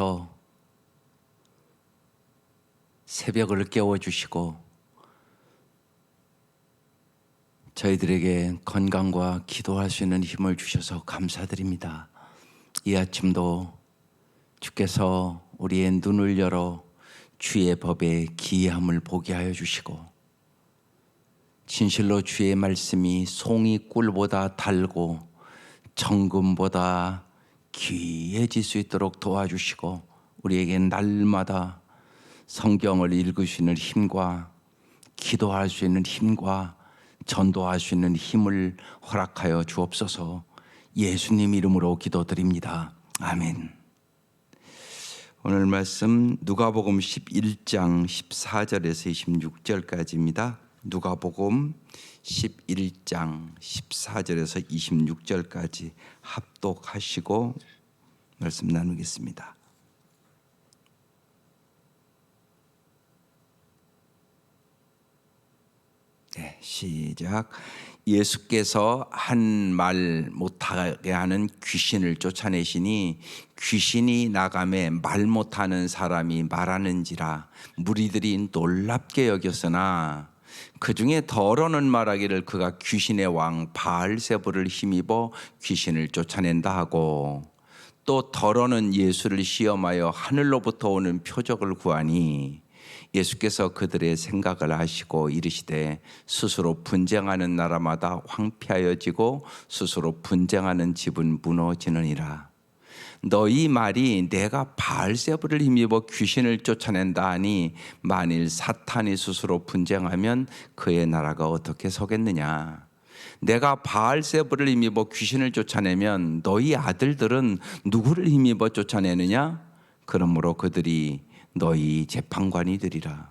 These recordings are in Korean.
오셔서 새벽을 깨워주시고 저희들에게 건강과 기도할 수 있는 힘을 주셔서 감사드립니다. 이 아침도 주께서 우리의 눈을 열어 주의 법의 기이함을 보게 하여 주시고 진실로 주의 말씀이 송이 꿀보다 달고 정금보다 귀해질 수 있도록 도와주시고 우리에게 날마다 성경을 읽을 수 있는 힘과 기도할 수 있는 힘과 전도할 수 있는 힘을 허락하여 주옵소서. 예수님 이름으로 기도드립니다. 아멘. 오늘 말씀 누가복음 11장 14절에서 26절까지입니다. 누가복음 11장 14절에서 26절까지 합독하시고 말씀 나누겠습니다. 네, 시작. 예수께서 한 말 못하게 하는 귀신을 쫓아내시니 귀신이 나가매 말 못하는 사람이 말하는지라 무리들이 놀랍게 여겼으나 그 중에 더러는 말하기를 그가 귀신의 왕 바알세불을 힘입어 귀신을 쫓아낸다 하고 또 더러는 예수를 시험하여 하늘로부터 오는 표적을 구하니 예수께서 그들의 생각을 아시고 이르시되 스스로 분쟁하는 나라마다 황폐하여지고 스스로 분쟁하는 집은 무너지느니라. 너희 말이 내가 바알세불을 힘입어 귀신을 쫓아낸다 하니 만일 사탄이 스스로 분쟁하면 그의 나라가 어떻게 서겠느냐. 내가 바알세불을 힘입어 귀신을 쫓아내면 너희 아들들은 누구를 힘입어 쫓아내느냐. 그러므로 그들이 너희 재판관이 되리라.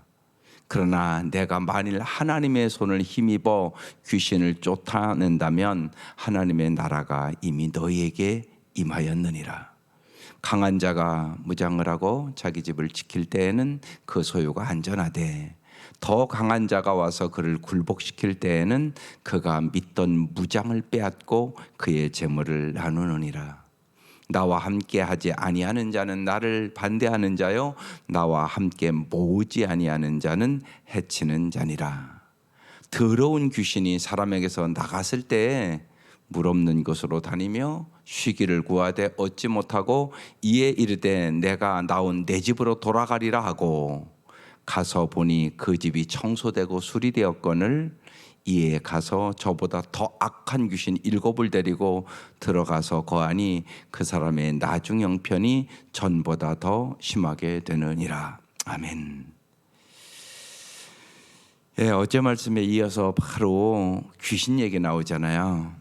그러나 내가 만일 하나님의 손을 힘입어 귀신을 쫓아낸다면 하나님의 나라가 이미 너희에게 임하였느니라. 강한 자가 무장을 하고 자기 집을 지킬 때에는 그 소유가 안전하되 더 강한 자가 와서 그를 굴복시킬 때에는 그가 믿던 무장을 빼앗고 그의 재물을 나누느니라. 나와 함께 하지 아니하는 자는 나를 반대하는 자요 나와 함께 모으지 아니하는 자는 해치는 자니라. 더러운 귀신이 사람에게서 나갔을 때에 물 없는 곳으로 다니며 쉬기를 구하되 얻지 못하고 이에 이르되 내가 나온 내 집으로 돌아가리라 하고 가서 보니 그 집이 청소되고 수리되었거늘 이에 가서 저보다 더 악한 귀신 7을 데리고 들어가서 거하니 그 사람의 나중 형편이 전보다 더 심하게 되느니라. 아멘. 예, 어제 말씀에 이어서 바로 귀신 얘기 나오잖아요.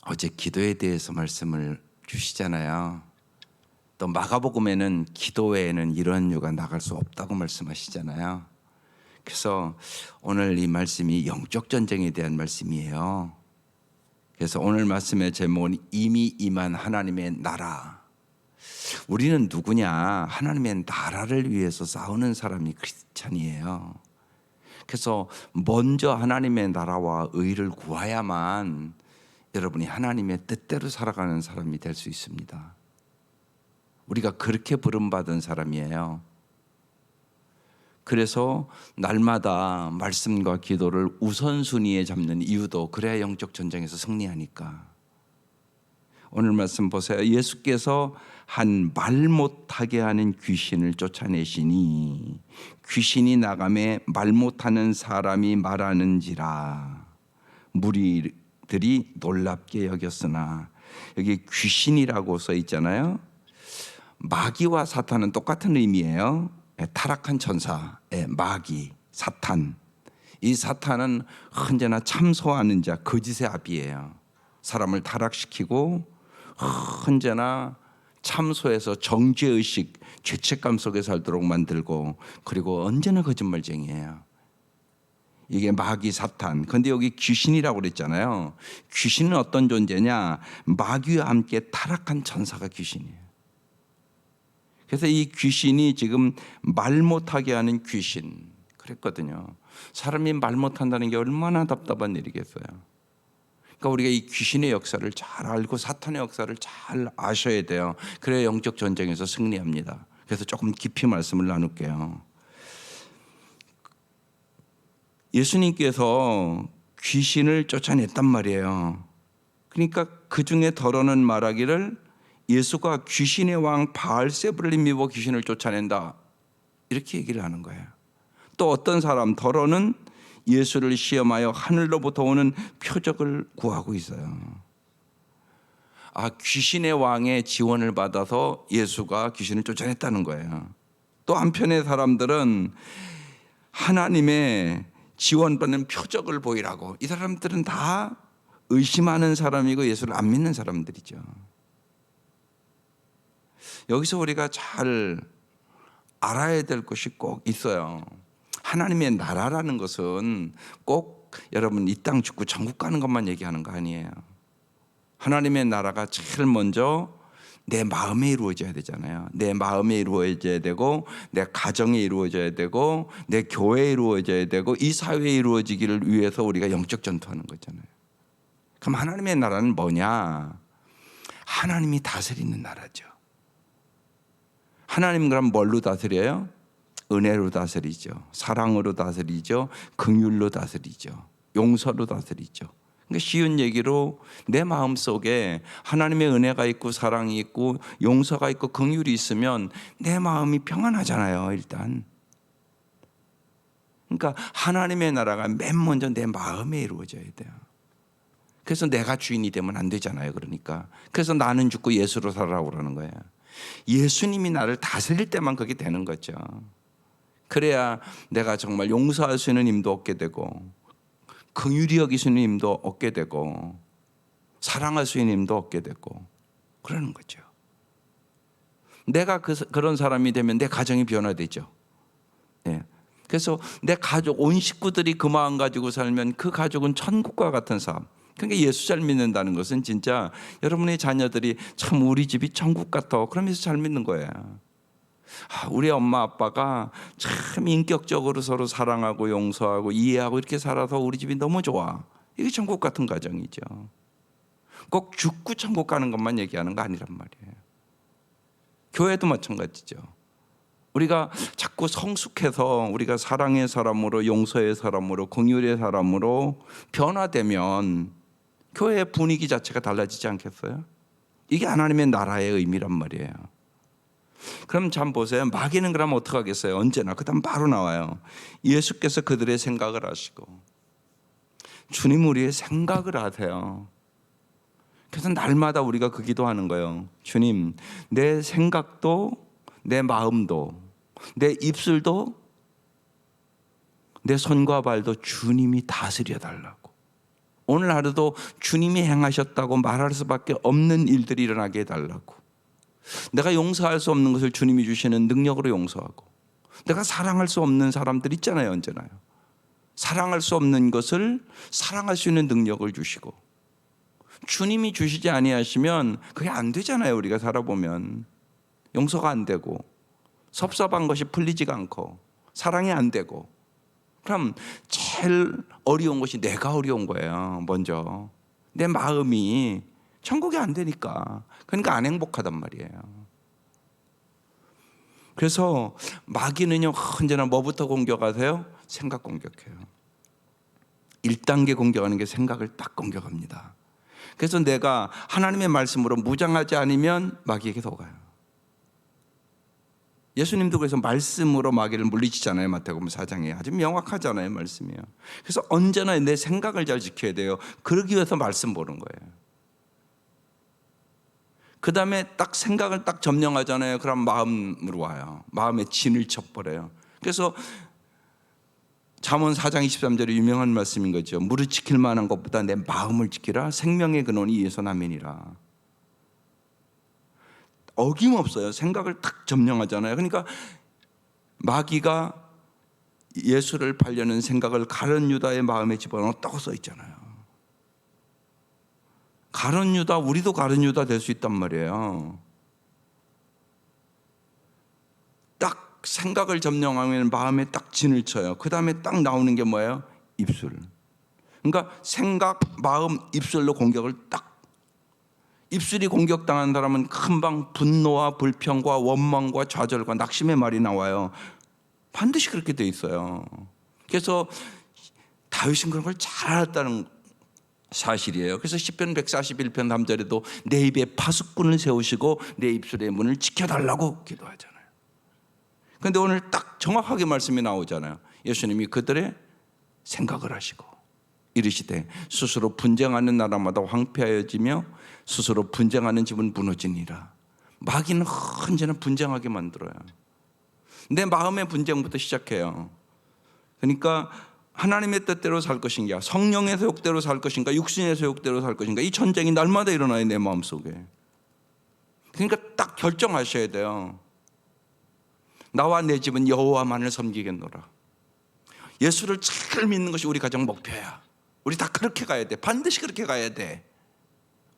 어제 기도에 대해서 말씀을 주시잖아요. 또 마가복음에는 기도 외에는 이런 유가 나갈 수 없다고 말씀하시잖아요. 그래서 오늘 이 말씀이 영적 전쟁에 대한 말씀이에요. 그래서 오늘 말씀의 제목은 이미 임한 하나님의 나라. 우리는 누구냐? 하나님의 나라를 위해서 싸우는 사람이 크리스찬이에요. 그래서 먼저 하나님의 나라와 의를 구해야만 여러분이 하나님의 뜻대로 살아가는 사람이 될 수 있습니다. 우리가 그렇게 부름받은 사람이에요. 그래서 날마다 말씀과 기도를 우선순위에 잡는 이유도 그래야 영적 전쟁에서 승리하니까. 오늘 말씀 보세요. 예수께서 한 말 못하게 하는 귀신을 쫓아내시니 귀신이 나가매 말 못하는 사람이 말하는지라 무리들이 놀랍게 여겼으나 여기 귀신이라고 써 있잖아요. 마귀와 사탄은 똑같은 의미예요. 타락한 천사, 마귀, 사탄. 이 사탄은 언제나 참소하는 자, 거짓의 아비예요. 사람을 타락시키고 언제나 참소해서 정죄의식, 죄책감 속에 살도록 만들고 그리고 언제나 거짓말쟁이에요. 이게 마귀, 사탄. 근데 여기 귀신이라고 그랬잖아요. 귀신은 어떤 존재냐? 마귀와 함께 타락한 천사가 귀신이에요. 그래서 이 귀신이 지금 말 못하게 하는 귀신 그랬거든요. 사람이 말 못한다는 게 얼마나 답답한 일이겠어요. 그러니까 우리가 이 귀신의 역사를 잘 알고 사탄의 역사를 잘 아셔야 돼요. 그래야 영적 전쟁에서 승리합니다. 그래서 조금 깊이 말씀을 나눌게요. 예수님께서 귀신을 쫓아냈단 말이에요. 그러니까 그 중에 더러는 말하기를 예수가 귀신의 왕 바알세불을 힘입어 귀신을 쫓아낸다, 이렇게 얘기를 하는 거예요. 또 어떤 사람 더러는 예수를 시험하여 하늘로부터 오는 표적을 구하고 있어요. 귀신의 왕의 지원을 받아서 예수가 귀신을 쫓아냈다는 거예요. 또 한편의 사람들은 하나님의 지원받는 표적을 보이라고. 이 사람들은 다 의심하는 사람이고 예수를 안 믿는 사람들이죠. 여기서 우리가 잘 알아야 될 것이 꼭 있어요. 하나님의 나라라는 것은 꼭 여러분 이 땅 죽고 천국 가는 것만 얘기하는 거 아니에요. 하나님의 나라가 제일 먼저 내 마음에 이루어져야 되잖아요. 내 마음에 이루어져야 되고, 내 가정에 이루어져야 되고, 내 교회에 이루어져야 되고, 이 사회에 이루어지기를 위해서 우리가 영적 전투하는 거잖아요. 그럼 하나님의 나라는 뭐냐? 하나님이 다스리는 나라죠. 하나님 그럼 뭘로 다스려요? 은혜로 다스리죠. 사랑으로 다스리죠. 긍휼로 다스리죠. 용서로 다스리죠. 그러니까 쉬운 얘기로 내 마음속에 하나님의 은혜가 있고 사랑이 있고 용서가 있고 긍휼이 있으면 내 마음이 평안하잖아요, 일단. 그러니까 하나님의 나라가 맨 먼저 내 마음에 이루어져야 돼요. 그래서 내가 주인이 되면 안 되잖아요. 그래서 나는 죽고 예수로 살아라고 그러는 거예요. 예수님이 나를 다스릴 때만 그게 되는 거죠. 그래야 내가 정말 용서할 수 있는 힘도 얻게 되고, 긍휼히 여길 수 있는 힘도 얻게 되고, 사랑할 수 있는 힘도 얻게 되고, 그러는 거죠. 내가 그런 사람이 되면 내 가정이 변화되죠. 네. 그래서 내 가족, 온 식구들이 그 마음 가지고 살면 그 가족은 천국과 같은 삶. 그러니까 예수 잘 믿는다는 것은 진짜 여러분의 자녀들이 참 우리 집이 천국 같아, 그러면서 잘 믿는 거예요. 우리 엄마 아빠가 참 인격적으로 서로 사랑하고 용서하고 이해하고 이렇게 살아서 우리 집이 너무 좋아. 이게 천국 같은 가정이죠. 꼭 죽고 천국 가는 것만 얘기하는 거 아니란 말이에요. 교회도 마찬가지죠. 우리가 자꾸 성숙해서 우리가 사랑의 사람으로, 용서의 사람으로, 긍휼의 사람으로 변화되면 교회의 분위기 자체가 달라지지 않겠어요? 이게 하나님의 나라의 의미란 말이에요. 그럼 참 보세요. 마귀는 그럼 어떻게 하겠어요? 언제나 그 다음 바로 나와요. 예수께서 그들의 생각을 아시고, 주님 우리의 생각을 아세요. 그래서 날마다 우리가 그 기도하는 거예요. 주님, 내 생각도, 내 마음도, 내 입술도, 내 손과 발도 주님이 다스려 달라고. 오늘 하루도 주님이 행하셨다고 말할 수밖에 없는 일들이 일어나게 해달라고. 내가 용서할 수 없는 것을 주님이 주시는 능력으로 용서하고, 내가 사랑할 수 없는 사람들 있잖아요, 언제나요. 사랑할 수 없는 것을 사랑할 수 있는 능력을 주시고, 주님이 주시지 아니하시면 그게 안 되잖아요. 우리가 살아보면 용서가 안 되고, 섭섭한 것이 풀리지가 않고, 사랑이 안 되고, 그럼 제일 어려운 것이 내가 어려운 거예요. 먼저 내 마음이 천국이 안 되니까. 그러니까 안 행복하단 말이에요. 그래서 마귀는요, 언제나 뭐부터 공격하세요? 생각 공격해요. 1단계 공격하는 게 생각을 딱 공격합니다. 그래서 내가 하나님의 말씀으로 무장하지 않으면 마귀에게 속아요. 예수님도 그래서 말씀으로 마귀를 물리치잖아요. 마태복음 4장에 아주 명확하잖아요, 말씀이요. 그래서 언제나 내 생각을 잘 지켜야 돼요. 그러기 위해서 말씀 보는 거예요. 그 다음에 딱 생각을 딱 점령하잖아요. 그럼 마음으로 와요. 마음에 진을 쳐버려요. 그래서 잠언 4장 23절에 유명한 말씀인 거죠. 무릇 지킬 만한 것보다 내 마음을 지키라. 생명의 근원이 이에서 나면이라. 어김없어요. 생각을 딱 점령하잖아요. 그러니까 마귀가 예수를 팔려는 생각을 가룟 유다의 마음에 집어넣었다고 써 있잖아요. 가룟 유다, 우리도 가룟 유다 될 수 있단 말이에요. 딱 생각을 점령하면 마음에 딱 진을 쳐요. 그 다음에 딱 나오는 게 뭐예요? 입술. 그러니까 생각, 마음, 입술로 공격을 딱. 입술이 공격당한 사람은 금방 분노와 불평과 원망과 좌절과 낙심의 말이 나와요. 반드시 그렇게 돼 있어요. 그래서 다윗은 그런 걸 잘 알았다는 사실이에요. 그래서 시편 141편 3절에도 내 입에 파수꾼을 세우시고 내 입술의 문을 지켜달라고 기도하잖아요. 그런데 오늘 딱 정확하게 말씀이 나오잖아요. 예수님이 그들의 생각을 하시고 이르시되 스스로 분쟁하는 나라마다 황폐하여지며 스스로 분쟁하는 집은 무너지니라. 마귀는 언제나 분쟁하게 만들어요. 내 마음의 분쟁부터 시작해요. 그러니까 하나님의 뜻대로 살 것인가, 성령의 소욕대로 살 것인가, 육신의 소욕대로 살 것인가, 이 전쟁이 날마다 일어나요, 내 마음속에. 그러니까 딱 결정하셔야 돼요. 나와 내 집은 여호와만을 섬기겠노라. 예수를 잘 믿는 것이 우리 가정 목표야. 우리 다 그렇게 가야 돼. 반드시 그렇게 가야 돼.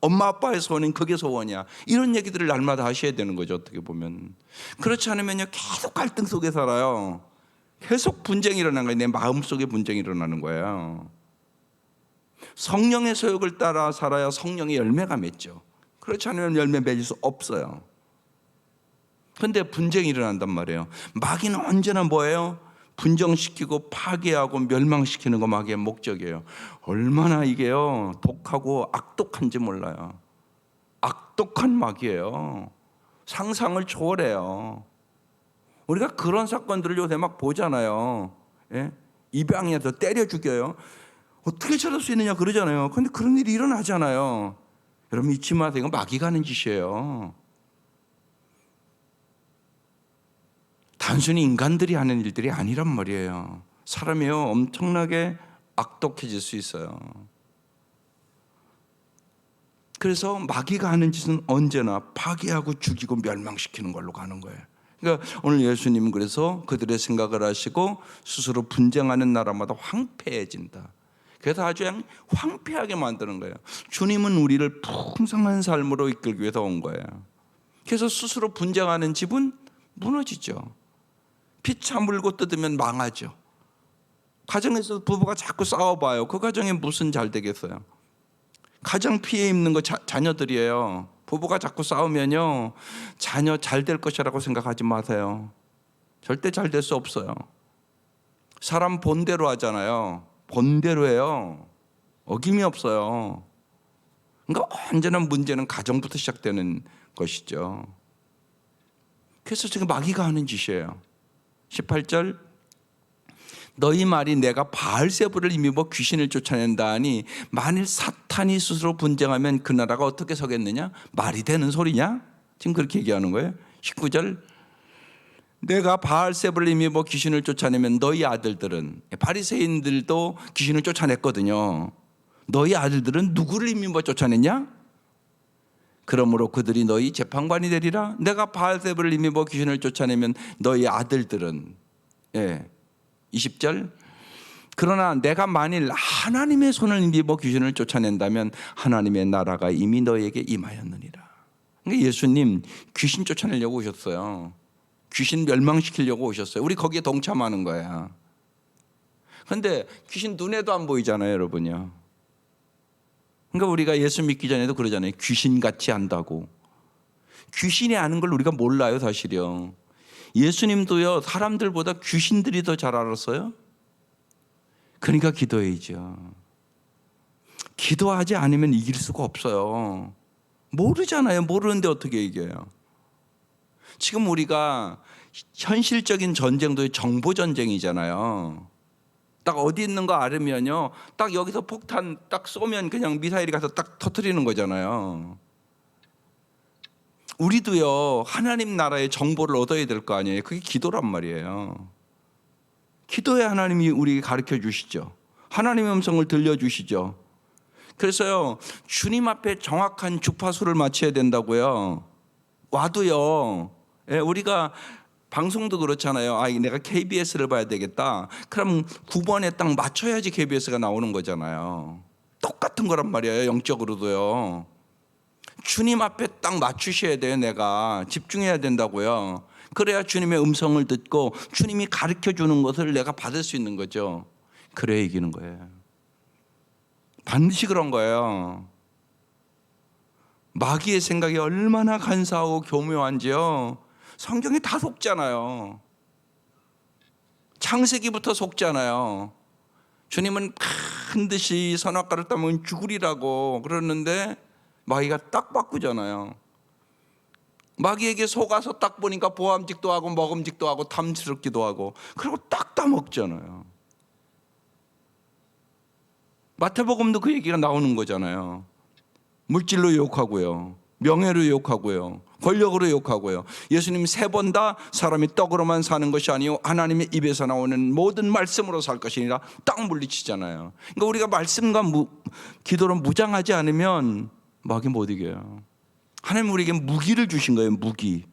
엄마 아빠의 소원은 그게 소원이야. 이런 얘기들을 날마다 하셔야 되는 거죠, 어떻게 보면. 그렇지 않으면요, 계속 갈등 속에 살아요. 계속 분쟁이 일어나는 거예요. 내 마음속에 분쟁이 일어나는 거예요. 성령의 소욕을 따라 살아야 성령의 열매가 맺죠. 그렇지 않으면 열매 맺을 수 없어요. 그런데 분쟁이 일어난단 말이에요. 마귀는 언제나 뭐예요? 분정시키고 파괴하고 멸망시키는 거 마귀의 목적이에요. 얼마나 이게요 독하고 악독한지 몰라요. 악독한 마귀예요. 상상을 초월해요. 우리가 그런 사건들을 요새 막 보잖아요. 예? 입양해서 때려 죽여요. 어떻게 저럴 수 있느냐 그러잖아요. 그런데 그런 일이 일어나잖아요. 여러분 잊지 마세요. 이건 마귀가 하는 짓이에요. 단순히 인간들이 하는 일들이 아니란 말이에요. 사람이요 엄청나게 악독해질 수 있어요. 그래서 마귀가 하는 짓은 언제나 파괴하고 죽이고 멸망시키는 걸로 가는 거예요. 그러니까 오늘 예수님은 그래서 그들의 생각을 하시고 스스로 분쟁하는 나라마다 황폐해진다. 그래서 아주 그냥 황폐하게 만드는 거예요. 주님은 우리를 풍성한 삶으로 이끌기 위해서 온 거예요. 그래서 스스로 분쟁하는 집은 무너지죠. 피차 물고 뜯으면 망하죠. 가정에서 부부가 자꾸 싸워봐요. 그 가정에 무슨 잘 되겠어요. 가장 피해 입는 거 자녀들이에요. 부부가 자꾸 싸우면요 자녀 잘 될 것이라고 생각하지 마세요. 절대 잘 될 수 없어요. 사람 본대로 하잖아요. 본대로 해요. 어김이 없어요. 그러니까 언제나 문제는 가정부터 시작되는 것이죠. 그래서 지금 마귀가 하는 짓이에요. 18절 너희 말이 내가 바알세불을 힘입어 귀신을 쫓아낸다 하니 만일 사탄이 스스로 분쟁하면 그 나라가 어떻게 서겠느냐? 말이 되는 소리냐? 지금 그렇게 얘기하는 거예요. 19절 내가 바알세불을 힘입어 귀신을 쫓아내면 너희 아들들은, 바리새인들도 귀신을 쫓아냈거든요. 너희 아들들은 누구를 힘입어 쫓아냈냐? 그러므로 그들이 너희 재판관이 되리라. 내가 바알세불을 힘입어 귀신을 쫓아내면 너희 아들들은 20절 그러나 내가 만일 하나님의 손을 힘입어 귀신을 쫓아낸다면 하나님의 나라가 이미 너희에게 임하였느니라. 그러니까 예수님 귀신 쫓아내려고 오셨어요. 귀신 멸망시키려고 오셨어요. 우리 거기에 동참하는 거야. 그런데 귀신 눈에도 안 보이잖아요, 여러분요. 그러니까 우리가 예수 믿기 전에도 그러잖아요. 귀신같이 안다고. 귀신이 아는 걸 우리가 몰라요, 사실요. 예수님도요 사람들보다 귀신들이 더 잘 알았어요. 그러니까 기도해야죠. 기도하지 않으면 이길 수가 없어요. 모르잖아요. 모르는데 어떻게 이겨요? 지금 우리가 현실적인 전쟁도 정보 전쟁이잖아요. 딱 어디 있는 거 알으면요 딱 여기서 폭탄 딱 쏘면 그냥 미사일이 가서 딱 터뜨리는 거잖아요. 우리도요 하나님 나라의 정보를 얻어야 될 거 아니에요. 그게 기도란 말이에요. 기도에 하나님이 우리에게 가르쳐 주시죠. 하나님의 음성을 들려주시죠. 그래서요 주님 앞에 정확한 주파수를 맞춰야 된다고요. 와도요 우리가 방송도 그렇잖아요. 내가 KBS를 봐야 되겠다. 그럼 9번에 딱 맞춰야지 KBS가 나오는 거잖아요. 똑같은 거란 말이에요. 영적으로도요. 주님 앞에 딱 맞추셔야 돼요. 내가 집중해야 된다고요. 그래야 주님의 음성을 듣고 주님이 가르쳐 주는 것을 내가 받을 수 있는 거죠. 그래야 이기는 거예요. 반드시 그런 거예요. 마귀의 생각이 얼마나 간사하고 교묘한지요. 성경이 다 속잖아요. 창세기부터 속잖아요. 주님은 반드시 선악과를 따면 죽으리라고 그러는데 마귀가 딱 바꾸잖아요. 마귀에게 속아서 딱 보니까 보암직도 하고 먹음직도 하고 탐스럽기도 하고 그리고 딱 따먹잖아요. 마태복음도 그 얘기가 나오는 거잖아요. 물질로 유혹하고요, 명예로 유혹하고요, 권력으로 유혹하고요. 예수님 3번 다 사람이 떡으로만 사는 것이 아니요 하나님의 입에서 나오는 모든 말씀으로 살 것이니라 딱 물리치잖아요. 그러니까 우리가 말씀과 기도로 무장하지 않으면 마귀 못 이겨요. 하나님 우리에게 무기를 주신 거예요. 무기.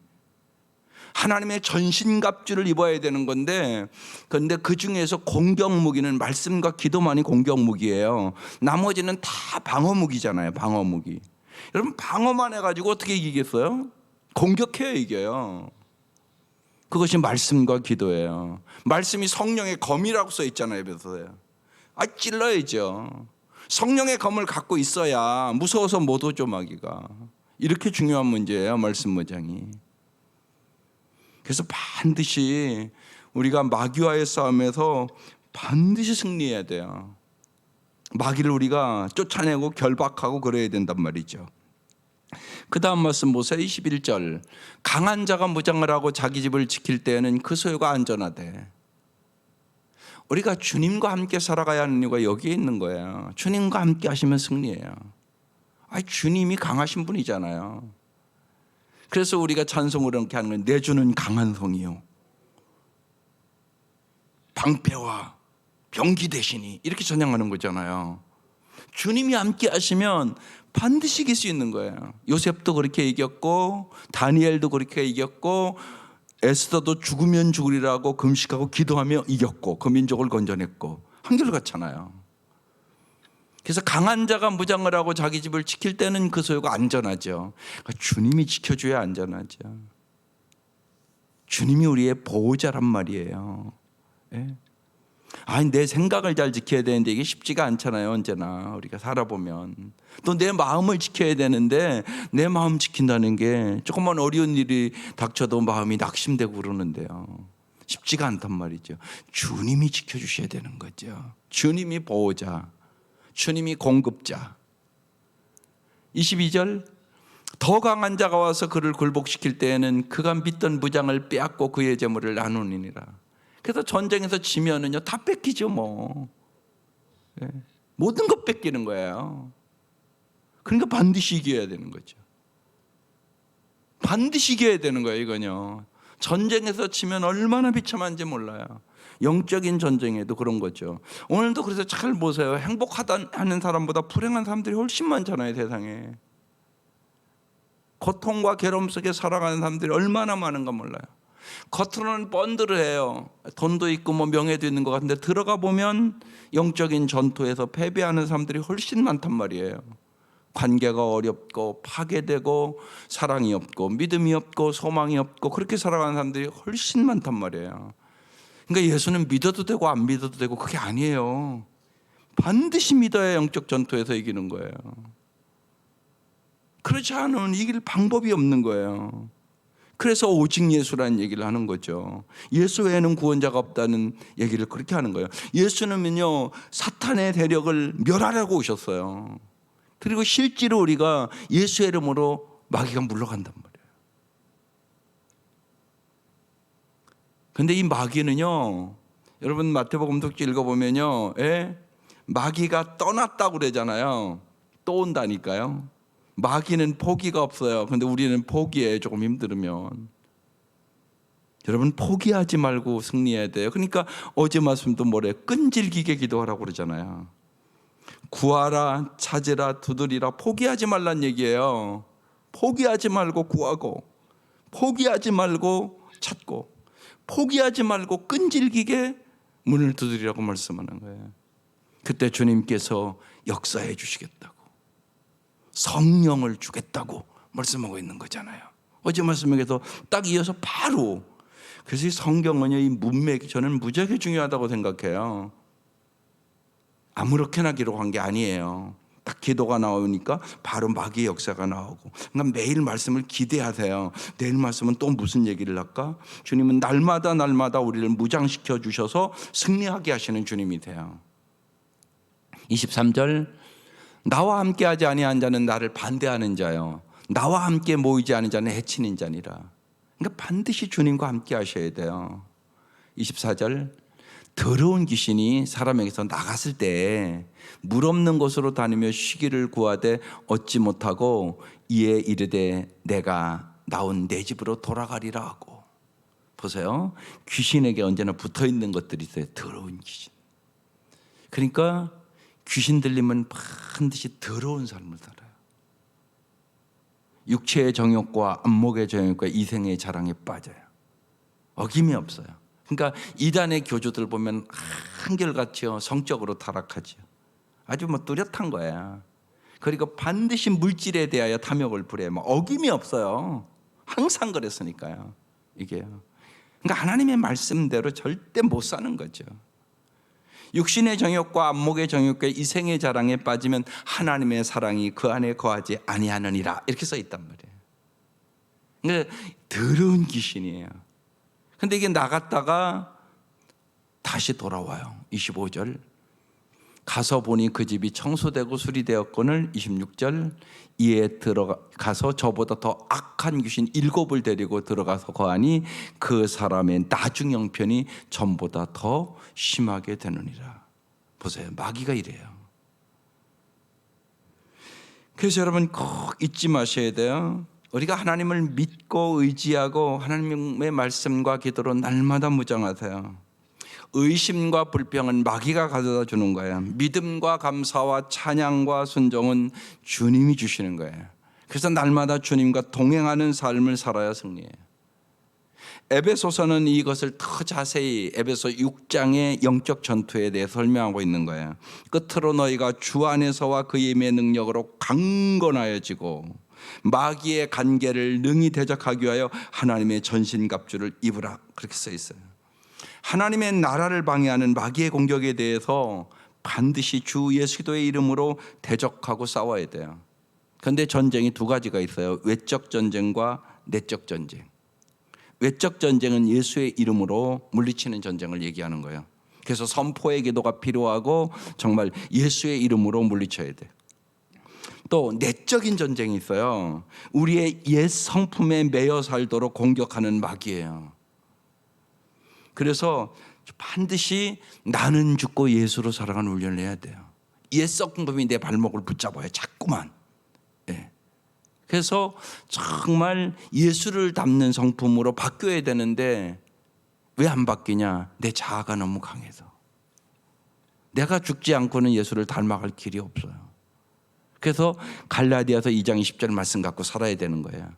하나님의 전신갑주를 입어야 되는 건데, 그런데 그 중에서 공격무기는 말씀과 기도만이 공격무기예요. 나머지는 다 방어무기잖아요. 방어무기. 여러분 방어만 해가지고 어떻게 이기겠어요? 공격해야 이겨요. 그것이 말씀과 기도예요. 말씀이 성령의 검이라고 써 있잖아요. 에베소서에. 찔러야죠. 성령의 검을 갖고 있어야 무서워서 못 오죠 마귀가. 이렇게 중요한 문제예요. 말씀 무장이. 그래서 반드시 우리가 마귀와의 싸움에서 반드시 승리해야 돼요. 마귀를 우리가 쫓아내고 결박하고 그래야 된단 말이죠. 그 다음 말씀 보세요. 21절. 강한 자가 무장을 하고 자기 집을 지킬 때에는 그 소유가 안전하대. 우리가 주님과 함께 살아가야 하는 이유가 여기에 있는 거예요. 주님과 함께 하시면 승리해요. 주님이 강하신 분이잖아요. 그래서 우리가 찬송을 이렇게 하는 거예요. 내 주는 강한 성이요 방패와 병기 되시니, 이렇게 전향하는 거잖아요. 주님이 함께 하시면 반드시 이길 수 있는 거예요. 요셉도 그렇게 이겼고 다니엘도 그렇게 이겼고 에스더도 죽으면 죽으리라고 금식하고 기도하며 이겼고 그 민족을 건져냈고 한결같잖아요. 그래서 강한 자가 무장을 하고 자기 집을 지킬 때는 그 소유가 안전하죠. 그러니까 주님이 지켜줘야 안전하죠. 주님이 우리의 보호자란 말이에요. 예? 내 생각을 잘 지켜야 되는데 이게 쉽지가 않잖아요. 언제나 우리가 살아보면 또 내 마음을 지켜야 되는데 내 마음 지킨다는 게 조금만 어려운 일이 닥쳐도 마음이 낙심되고 그러는데요. 쉽지가 않단 말이죠. 주님이 지켜주셔야 되는 거죠. 주님이 보호자, 주님이 공급자. 22절. 더 강한 자가 와서 그를 굴복시킬 때에는 그가 믿던 무장을 빼앗고 그의 재물을 나누니라. 그래서 전쟁에서 지면은요 다 뺏기죠 뭐. 예. 모든 것 뺏기는 거예요. 그러니까 반드시 이겨야 되는 거죠. 반드시 이겨야 되는 거예요. 이건요. 전쟁에서 지면 얼마나 비참한지 몰라요. 영적인 전쟁에도 그런 거죠. 오늘도 그래서 잘 보세요. 행복하다는 사람보다 불행한 사람들이 훨씬 많잖아요. 세상에. 고통과 괴로움 속에 살아가는 사람들이 얼마나 많은가 몰라요. 겉으로는 번들을 해요. 돈도 있고 뭐 명예도 있는 것 같은데 들어가 보면 영적인 전투에서 패배하는 사람들이 훨씬 많단 말이에요. 관계가 어렵고 파괴되고 사랑이 없고 믿음이 없고 소망이 없고 그렇게 살아가는 사람들이 훨씬 많단 말이에요. 그러니까 예수는 믿어도 되고 안 믿어도 되고 그게 아니에요. 반드시 믿어야 영적 전투에서 이기는 거예요. 그렇지 않으면 이길 방법이 없는 거예요. 그래서 오직 예수라는 얘기를 하는 거죠. 예수 외에는 구원자가 없다는 얘기를 그렇게 하는 거예요. 예수는요 사탄의 대력을 멸하려고 오셨어요. 그리고 실제로 우리가 예수의 이름으로 마귀가 물러간단 말이에요. 그런데 이 마귀는요, 여러분 마태복음 독지 읽어보면요, 마귀가 떠났다고 그러잖아요. 또 온다니까요. 마귀는 포기가 없어요. 그런데 우리는 포기해요. 조금 힘들으면. 여러분 포기하지 말고 승리해야 돼요. 그러니까 어제 말씀도 뭐래? 끈질기게 기도하라고 그러잖아요. 구하라, 찾으라, 두드리라. 포기하지 말란 얘기예요. 포기하지 말고 구하고, 포기하지 말고 찾고, 포기하지 말고 끈질기게 문을 두드리라고 말씀하는 거예요. 그때 주님께서 역사해 주시겠다고, 성령을 주겠다고 말씀하고 있는 거잖아요. 어제 말씀에서 딱 이어서 바로. 그래서 이 성경은요, 이 문맥이 저는 무지하게 중요하다고 생각해요. 아무렇게나 기록한 게 아니에요. 딱 기도가 나오니까 바로 마귀의 역사가 나오고. 그러니까 매일 말씀을 기대하세요. 내일 말씀은 또 무슨 얘기를 할까? 주님은 날마다 우리를 무장시켜 주셔서 승리하게 하시는 주님이세요. 23절, 나와 함께하지 아니한 자는 나를 반대하는 자요, 나와 함께 모이지 않은 자는 해치는 자니라. 그러니까 반드시 주님과 함께 하셔야 돼요. 24절, 더러운 귀신이 사람에게서 나갔을 때 물 없는 곳으로 다니며 쉬기를 구하되 얻지 못하고 이에 이르되 내가 나온 내 집으로 돌아가리라 하고. 보세요. 귀신에게 언제나 붙어있는 것들이 있어요. 더러운 귀신. 그러니까 귀신 들리면 반드시 더러운 삶을 살아요. 육체의 정욕과 안목의 정욕과 이생의 자랑에 빠져요. 어김이 없어요. 그러니까 이단의 교주들 보면 한결같이요, 성적으로 타락하죠. 아주 뚜렷한 거야. 그리고 반드시 물질에 대하여 탐욕을 부려요. 어김이 없어요. 항상 그랬으니까요. 이게요. 그러니까 하나님의 말씀대로 절대 못 사는 거죠. 육신의 정욕과 안목의 정욕과 이생의 자랑에 빠지면 하나님의 사랑이 그 안에 거하지 아니하느니라, 이렇게 써 있단 말이에요. 그러니까 더러운 귀신이에요. 근데 이게 나갔다가 다시 돌아와요. 25절, 가서 보니 그 집이 청소되고 수리되었거늘. 26절, 이에 들어가서 저보다 더 악한 귀신 7을 데리고 들어가서 거하니 그 사람의 나중 형편이 전보다 더 심하게 되느니라. 보세요, 마귀가 이래요. 그래서 여러분 꼭 잊지 마셔야 돼요. 우리가 하나님을 믿고 의지하고 하나님의 말씀과 기도로 날마다 무장하세요. 의심과 불평은 마귀가 가져다 주는 거예요. 믿음과 감사와 찬양과 순종은 주님이 주시는 거예요. 그래서 날마다 주님과 동행하는 삶을 살아야 승리해요. 에베소서는 이것을 더 자세히 에베소 6장의 영적 전투에 대해 설명하고 있는 거예요. 끝으로 너희가 주 안에서와 그의 힘의 능력으로 강건하여지고 마귀의 간계를 능히 대적하기 위하여 하나님의 전신갑주를 입으라, 그렇게 써 있어요. 하나님의 나라를 방해하는 마귀의 공격에 대해서 반드시 주 예수도의 이름으로 대적하고 싸워야 돼요. 그런데 전쟁이 두 가지가 있어요. 외적 전쟁과 내적 전쟁. 외적 전쟁은 예수의 이름으로 물리치는 전쟁을 얘기하는 거예요. 그래서 선포의 기도가 필요하고 정말 예수의 이름으로 물리쳐야 돼요. 또 내적인 전쟁이 있어요. 우리의 옛 성품에 매여 살도록 공격하는 마귀예요. 그래서 반드시 나는 죽고 예수로 살아가는 훈련을 해야 돼요. 옛 성품이 내 발목을 붙잡아요, 자꾸만. 네. 그래서 정말 예수를 닮는 성품으로 바뀌어야 되는데 왜 안 바뀌냐? 내 자아가 너무 강해서. 내가 죽지 않고는 예수를 닮아갈 길이 없어요. 그래서 갈라디아서 2장 20절 말씀 갖고 살아야 되는 거예요.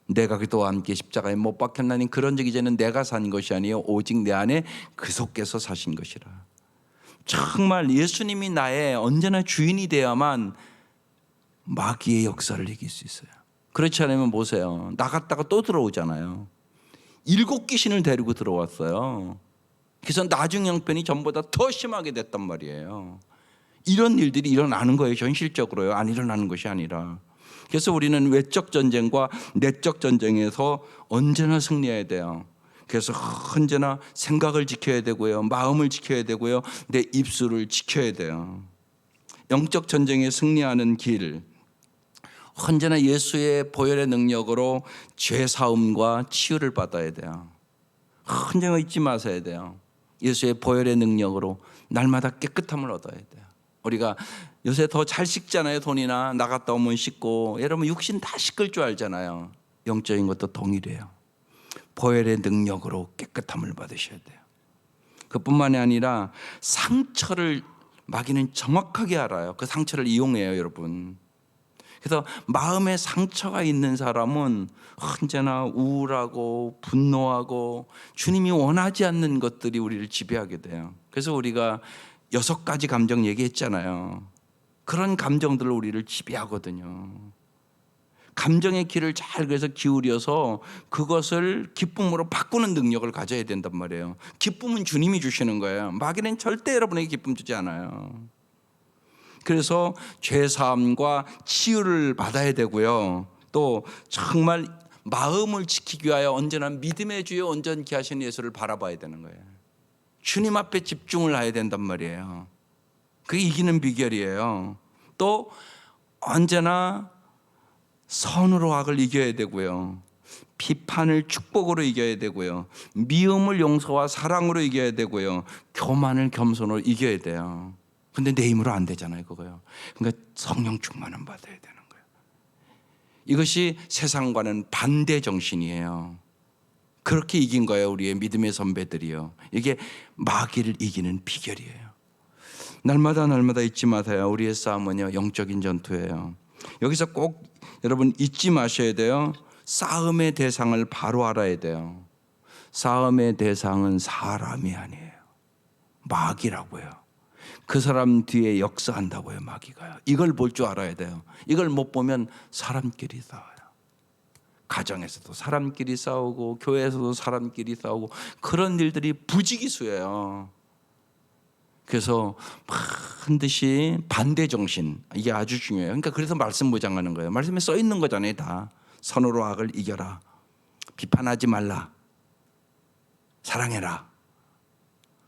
내가 그리스도와 함께 십자가에 못 박혔나니 그런즉 이제는 내가 산 것이 아니요 오직 내 안에 그리스도께서 사신 것이라. 정말 예수님이 나의 언제나 주인이 되어야만 마귀의 역사를 이길 수 있어요. 그렇지 않으면 보세요, 나갔다가 또 들어오잖아요. 7 귀신을 데리고 들어왔어요. 그래서 나중 형편이 전보다 더 심하게 됐단 말이에요. 이런 일들이 일어나는 거예요. 현실적으로요. 안 일어나는 것이 아니라. 그래서 우리는 외적 전쟁과 내적 전쟁에서 언제나 승리해야 돼요. 그래서 언제나 생각을 지켜야 되고요, 마음을 지켜야 되고요, 내 입술을 지켜야 돼요. 영적 전쟁에 승리하는 길, 언제나 예수의 보혈의 능력으로 죄 사함과 치유를 받아야 돼요. 언제나 잊지 마셔야 돼요. 예수의 보혈의 능력으로 날마다 깨끗함을 얻어야 돼요. 우리가 요새 더 잘 씻잖아요. 돈이나 나갔다 오면 씻고. 여러분 육신 다 씻을 줄 알잖아요. 영적인 것도 동일해요. 보혈의 능력으로 깨끗함을 받으셔야 돼요. 그뿐만이 아니라 상처를 마귀는 정확하게 알아요. 그 상처를 이용해요, 여러분. 그래서 마음에 상처가 있는 사람은 언제나 우울하고 분노하고 주님이 원하지 않는 것들이 우리를 지배하게 돼요. 그래서 우리가 6가지 감정 얘기했잖아요. 그런 감정들을 우리를 지배하거든요. 감정의 귀를 잘 그래서 기울여서 그것을 기쁨으로 바꾸는 능력을 가져야 된단 말이에요. 기쁨은 주님이 주시는 거예요. 마귀는 절대 여러분에게 기쁨 주지 않아요. 그래서 죄사함과 치유를 받아야 되고요. 또 정말 마음을 지키기 위하여 언제나 믿음의 주여 온전케 하시는 예수를 바라봐야 되는 거예요. 주님 앞에 집중을 해야 된단 말이에요. 그게 이기는 비결이에요. 또 언제나 선으로 악을 이겨야 되고요. 비판을 축복으로 이겨야 되고요. 미움을 용서와 사랑으로 이겨야 되고요. 교만을 겸손으로 이겨야 돼요. 근데 내 힘으로 안 되잖아요, 그거요. 그러니까 성령 충만을 받아야 되는 거예요. 이것이 세상과는 반대 정신이에요. 그렇게 이긴 거예요, 우리의 믿음의 선배들이요. 이게 마귀를 이기는 비결이에요. 날마다 잊지 마세요. 우리의 싸움은요, 영적인 전투예요. 여기서 꼭 여러분 잊지 마셔야 돼요. 싸움의 대상을 바로 알아야 돼요. 싸움의 대상은 사람이 아니에요. 마귀라고요. 그 사람 뒤에 역사한다고요, 마귀가요. 이걸 볼 줄 알아야 돼요. 이걸 못 보면 사람끼리 싸워요. 가정에서도 사람끼리 싸우고 교회에서도 사람끼리 싸우고 그런 일들이 부지기수예요. 그래서 반드시 반대 정신, 이게 아주 중요해요. 그러니까 그래서 말씀 무장하는 거예요. 말씀에 써 있는 거잖아요, 다. 선으로 악을 이겨라. 비판하지 말라. 사랑해라.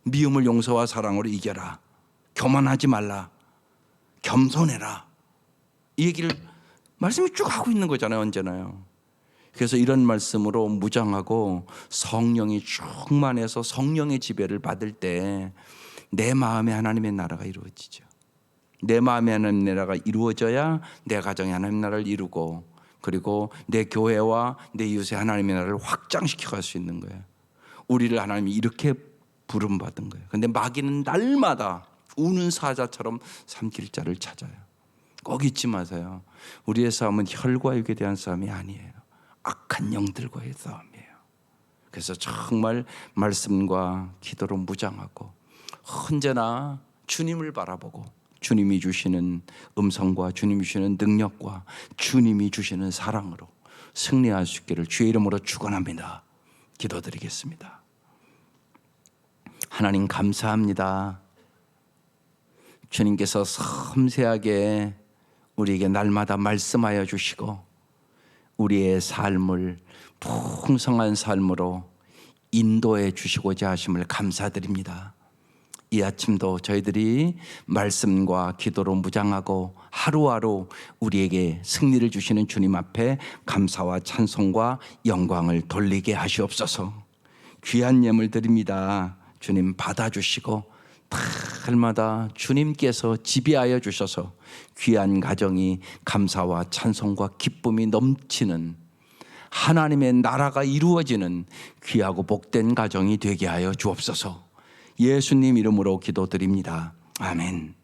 미움을 용서와 사랑으로 이겨라. 교만하지 말라. 겸손해라. 이 얘기를 말씀이 쭉 하고 있는 거잖아요, 언제나요. 그래서 이런 말씀으로 무장하고 성령이 충만해서 성령의 지배를 받을 때 내 마음에 하나님의 나라가 이루어지죠. 내 마음에 하나님의 나라가 이루어져야 내 가정에 하나님의 나라를 이루고, 그리고 내 교회와 내 이웃에 하나님의 나라를 확장시켜 갈 수 있는 거예요. 우리를 하나님이 이렇게 부름받은 거예요. 그런데 마귀는 날마다 우는 사자처럼 삼킬 자를 찾아요. 꼭 잊지 마세요. 우리의 싸움은 혈과 육에 대한 싸움이 아니에요. 악한 영들과의 싸움이에요. 그래서 정말 말씀과 기도로 무장하고 언제나 주님을 바라보고 주님이 주시는 음성과 주님이 주시는 능력과 주님이 주시는 사랑으로 승리할 수 있기를 주의 이름으로 축원합니다. 기도드리겠습니다. 하나님 감사합니다. 주님께서 섬세하게 우리에게 날마다 말씀하여 주시고 우리의 삶을 풍성한 삶으로 인도해 주시고자 하심을 감사드립니다. 이 아침도 저희들이 말씀과 기도로 무장하고 하루하루 우리에게 승리를 주시는 주님 앞에 감사와 찬송과 영광을 돌리게 하시옵소서. 귀한 예물 드립니다. 주님 받아주시고 날마다 주님께서 지배하여 주셔서 귀한 가정이 감사와 찬송과 기쁨이 넘치는 하나님의 나라가 이루어지는 귀하고 복된 가정이 되게 하여 주옵소서. 예수님 이름으로 기도드립니다. 아멘.